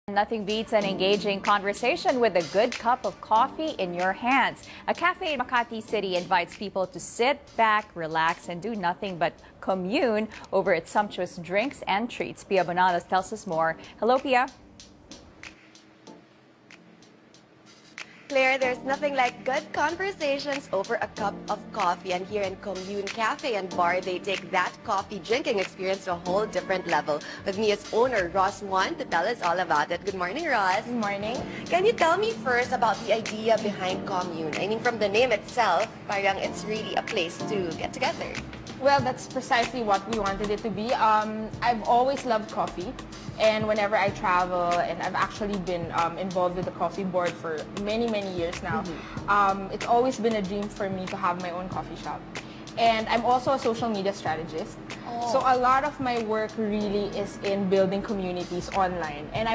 Nothing beats an engaging conversation with a good cup of coffee in your hands. A cafe in Makati City invites people to sit back, relax, and do nothing but commune over its sumptuous drinks and treats. Pia Bonalos tells us more. Hello, Pia. Claire, there's nothing like good conversations over a cup of coffee. And here in Commune Cafe and Bar, they take that coffee drinking experience to a whole different level. With me is owner Ross Juan to tell us all about it. Good morning, Ross. Good morning. Can you tell me first about the idea behind Commune? I mean, from the name itself, parang it's really a place to get together. Well, that's precisely what we wanted it to be. I've always loved coffee, and whenever I travel, and I've actually been involved with the coffee board for many years now, it's always been a dream for me to have my own coffee shop. And I'm also a social media strategist. So a lot of my work really is in building communities online. And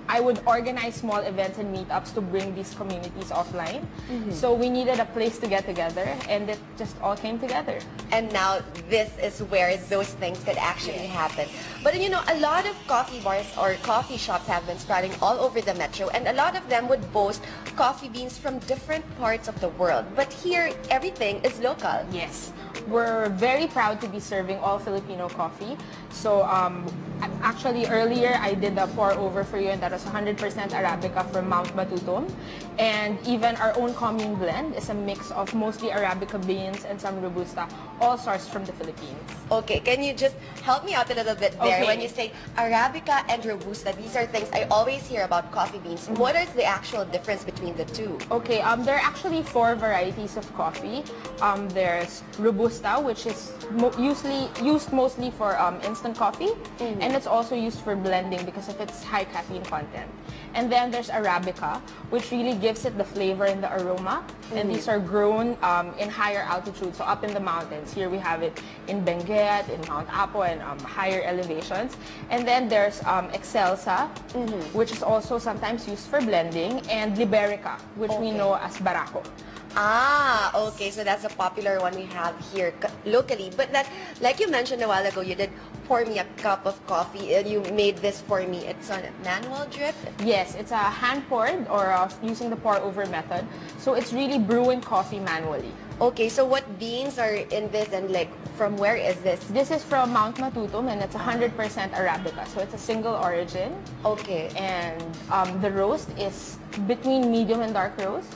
I would organize small events and meetups to bring these communities offline. So we needed a place to get together, and it just all came together. And now this is where those things could actually happen. But you know, a lot of coffee bars or coffee shops have been sprouting all over the metro, and a lot of them would boast coffee beans from different parts of the world. But here, everything is local. Yes. We're very proud to be serving all Filipino coffee. So actually earlier I did a pour over for you, and that was 100% Arabica from Mount Matutom. And even our own commune blend is a mix of mostly Arabica beans and some Robusta, all sourced from the Philippines. Okay, can you just help me out a little bit there? Okay. When you say Arabica and Robusta, these are things I always hear about coffee beans. What is the actual difference between the two? Okay, there are actually 4 varieties of coffee. There's Robusta, which is used mostly for instant coffee, and it's also used for blending because of its high caffeine content. And then there's Arabica, which really gives it the flavor and the aroma. And these are grown in higher altitude, so up in the mountains. Here we have it in Benguet, in Mount Apo, and higher elevations. And then there's Excelsa, which is also sometimes used for blending, and Liberica, which we know as Barako. Ah, okay. So that's a popular one we have here locally. But that, like you mentioned a while ago, you did pour me a cup of coffee and you made this for me. It's on a manual drip? Yes, it's a hand-poured or using the pour-over method. So it's really brewing coffee manually. Okay, so what beans are in this, and like from where is this? This is from Mount Matutom, and it's 100% Arabica. So it's a single origin. Okay. And the roast is between medium and dark roast.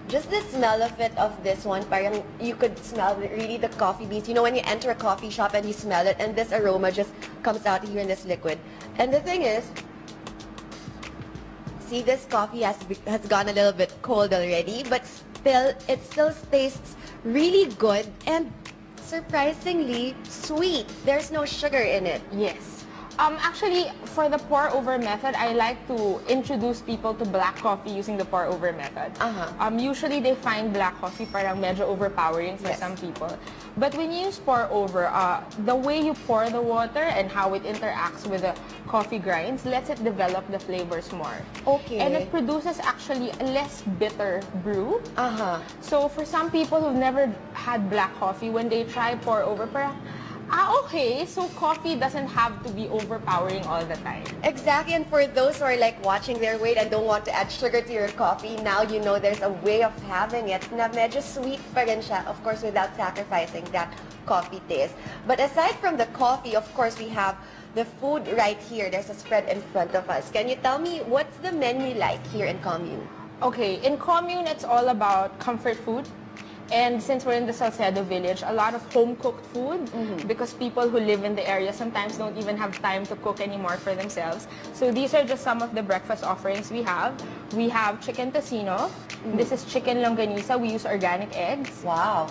Just the smell of it, of this one, parang you could smell really the coffee beans. You know, when you enter a coffee shop and you smell it, and this aroma just comes out here in this liquid. And the thing is, see, this coffee has gone a little bit cold already, but still, it still tastes really good and surprisingly sweet. There's no sugar in it. Yes. Actually, for the pour-over method, I like to introduce people to black coffee using the pour-over method. Usually, they find black coffee parang medyo overpowering for some people. But when you use pour-over, the way you pour the water and how it interacts with the coffee grinds lets it develop the flavors more. Okay. And it produces actually a less bitter brew. So for some people who've never had black coffee, when they try pour-over, parang, okay, so coffee doesn't have to be overpowering all the time. Exactly, and for those who are like watching their weight and don't want to add sugar to your coffee, now you know there's a way of having it na medyo sweet pa rin siya, of course, without sacrificing that coffee taste. But aside from the coffee, of course, we have the food right here. There's a spread in front of us. Can you tell me what's the menu like here in Commune? Okay, in Commune, it's all about comfort food. And since we're in the Salcedo village, a lot of home-cooked food because people who live in the area sometimes don't even have time to cook anymore for themselves. So these are just some of the breakfast offerings we have. We have chicken tocino. This is chicken longanisa. We use organic eggs. Wow.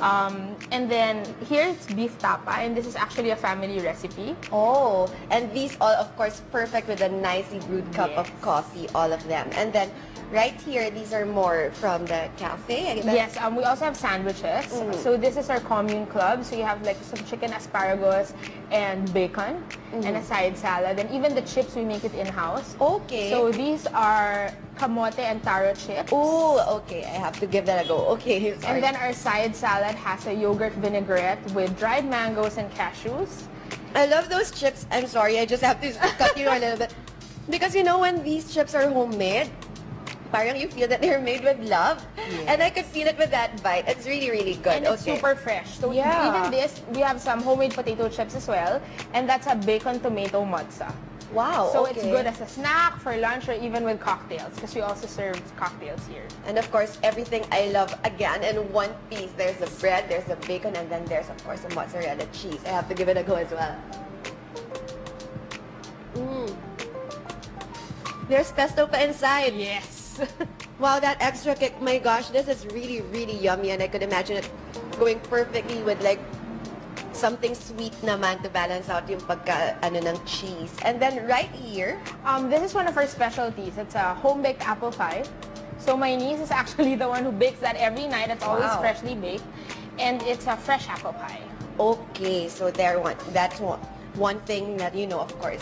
And then here it's beef tapa, and this is actually a family recipe. Oh, and these all, of course, perfect with a nicely brewed cup of coffee, all of them. And then right here, these are more from the cafe. Yes, we also have sandwiches. So this is our commune club. So you have like some chicken asparagus and bacon and a side salad. And even the chips, we make it in-house. Okay. So these are kamote and taro chips. Oh, okay. I have to give that a go. Okay, sorry. And then our side salad has a yogurt vinaigrette with dried mangoes and cashews. I love those chips. I'm sorry, I just have to cut you a little bit. Because you know, when these chips are homemade, parang you feel that they're made with love. Yes. And I could feel it with that bite. It's really, really good. And it's Okay. super fresh. So Yeah. even this, we have some homemade potato chips as well. And that's a bacon tomato mozza. Wow, So okay. it's good as a snack, for lunch, or even with cocktails. Because we also serve cocktails here. And of course, everything I love, again, in one piece. There's the bread, there's the bacon, and then there's, of course, the mozzarella cheese. I have to give it a go as well. There's pesto pa inside. Yes. Wow, that extra kick. My gosh, this is really, really yummy. And I could imagine it going perfectly with like something sweet naman to balance out yung pagka, ng cheese. And then right here, This is one of our specialties. It's a home-baked apple pie. So my niece is actually the one who bakes that every night. It's always Wow. freshly baked. And it's a fresh apple pie. okay, so that's one thing that, you know, of course,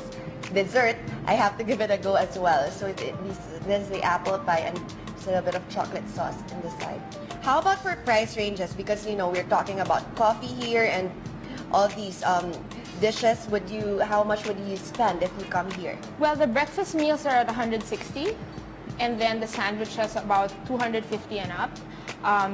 dessert, I have to give it a go as well. So this is the apple pie and just a little bit of chocolate sauce in the side. How about for price ranges? Because, you know, we're talking about coffee here and all these dishes. How much would you spend if you come here? Well, the breakfast meals are at 160. And then the sandwiches about 250 and up.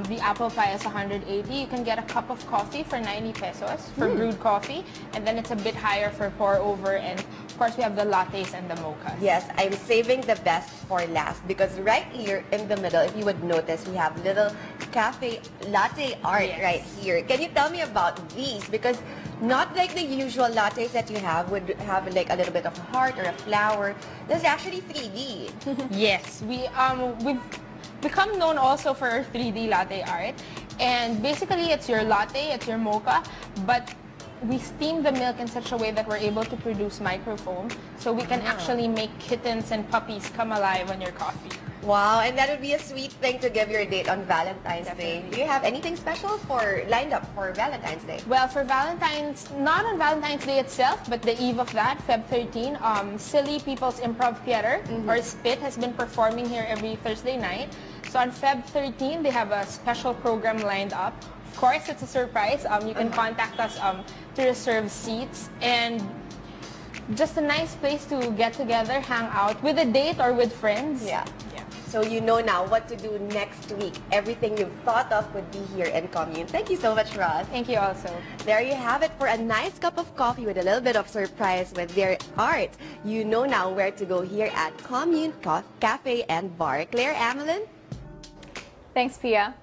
The apple pie is 180. You can get a cup of coffee for 90 pesos for brewed coffee. And then it's a bit higher for pour over. And of course, we have the lattes and the mochas. Yes, I'm saving the best for last because right here in the middle, if you would notice, we have little cafe latte art Yes. right here. Can you tell me about these? Because not like the usual lattes that you have would have like a little bit of a heart or a flower. This is actually 3D. Yes, we've become known also for our 3D latte art. And basically, it's your latte, it's your mocha, but we steam the milk in such a way that we're able to produce microfoam. So we can actually make kittens and puppies come alive on your coffee. Wow, and that would be a sweet thing to give your date on Valentine's Day. Definitely. Do you have anything special lined up for Valentine's Day? Well, for Valentine's, not on Valentine's Day itself, but the eve of that, Feb 13, Silly People's Improv Theater, or SPIT, has been performing here every Thursday night. So on Feb 13, they have a special program lined up. Of course, it's a surprise. You can contact us to reserve seats. And just a nice place to get together, hang out with a date or with friends. Yeah. So you know now what to do next week. Everything you've thought of would be here in Commune. Thank you so much, Ross. Thank you also. There you have it for a nice cup of coffee with a little bit of surprise with their art. You know now where to go here at Commune Cafe and Bar. Claire, Amelin? Thanks, Pia.